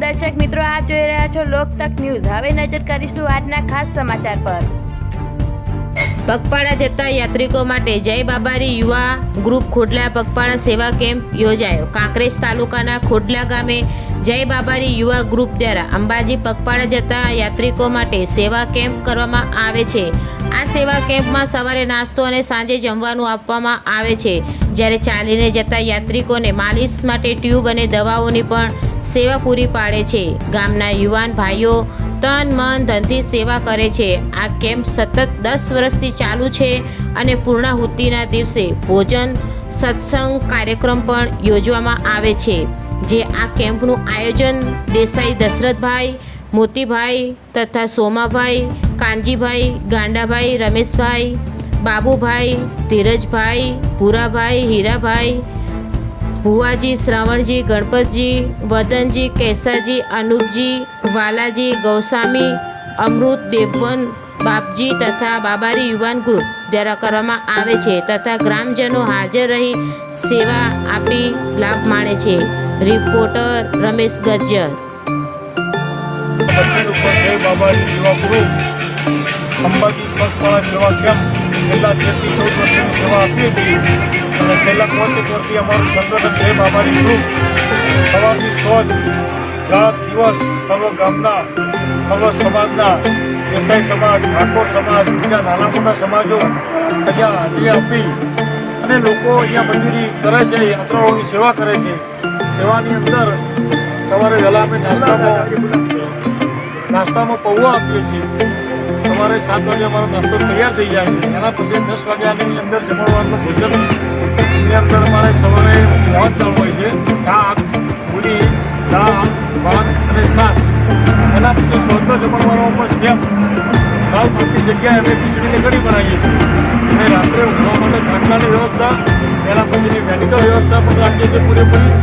દર્શક મિત્રો, આપ જોઈ રહ્યા છો લોકતક ન્યૂઝ। હવે નજર કરીશું આજના ખાસ સમાચાર પર। પગપાળા જતા યાત્રિકો માટે જય બાબારી યુવા ગ્રુપ ખોડલા પગપાળા સેવા કેમ્પ યોજાયો। કાંકરેજ તાલુકાના ખોડલા ગામે જય બાબારી યુવા ગ્રુપ દ્વારા અંબાજી પગપાળા જતા યાત્રિકો માટે સેવા કેમ્પ કરવામાં આવે છે। આ સેવા કેમ્પમાં સવારે નાસ્તો અને સાંજે જમવાનું આપવામાં આવે છે, જ્યારે ચાલીને જતા યાત્રિકોને માલિશ માટે ટ્યુબ અને દવાઓની પણ સેવા પૂરી પાડે છે। ગામના યુવાન ભાઈઓ તન મન ધનથી સેવા કરે છે। આ કેમ્પ સતત 10 વર્ષથી ચાલુ છે અને પૂર્ણાહુતિના દિવસે ભોજન સત્સંગ કાર્યક્રમ પણ યોજવામાં આવે છે, જે આ કેમ્પનું આયોજન દેસાઈ દશરથભાઈ, મોતીભાઈ તથા સોમાભાઈ, કાનજીભાઈ, ગાંડાભાઈ, રમેશભાઈ, બાબુભાઈ, ધીરજભાઈ, ભૂરાભાઈ, હીરાભાઈ, ભુવાજી, શ્રાવણજી, ગણપતજી, વદનજી, કેસાજી, અનુપજી, વાલાજી, ગૌસ્વામી, અમૃત, દેવવન, બાપજી તથા બાબારી યુવાન ગ્રુપ દ્વારા કરવામાં આવે છે તથા ગ્રામજનો હાજર રહી સેવા આપી લાભ માણે છે। રિપોર્ટર રમેશ ગજ્જર। બાબારી યુવા ગ્રુપ અંબાજી પગપાળા સેવા કેમ્પ છેલ્લા 13 થી 14 વર્ષની સેવા આપીએ છીએ અને છેલ્લા 5 વર્ષથી અમારું સંગઠન જય બાબારી ગ્રુપ સવારથી સોજ રાત દિવસ સર્વ ગામના સર્વ સમાજના દેસાઈ સમાજ, ઠાકોર સમાજ, બીજા નાના મોટા સમાજો અહીંયા હાજરી આપી અને લોકો અહીંયા મજૂરી કરે છે, યાત્રાઓની સેવા કરે છે। સેવાની અંદર સવારે વહેલા અમે નાસ્તામાં પૌવા આપીએ છીએ। સવારે 7 વાગે અમારો નાસ્તો તૈયાર થઈ જાય છે। એના પછી 10 વાગ્યાની અંદર જમણવારનું ભોજનની અંદર અમારે સવારે મોહન દાળ હોય છે, શાક, પૂરી, દાળ, ભાત અને છાશ। એના પછી 14 જમણવારમાં પણ સેમ ભાવ પૂરતી જગ્યાએ અમે ખીચડીને કઢી બનાવીએ છીએ અને રાત્રે ઊંઘવા માટે ખાટલાની વ્યવસ્થા, એના પછીની મેડિકલ વ્યવસ્થા પણ રાખીએ છીએ પૂરેપૂરી।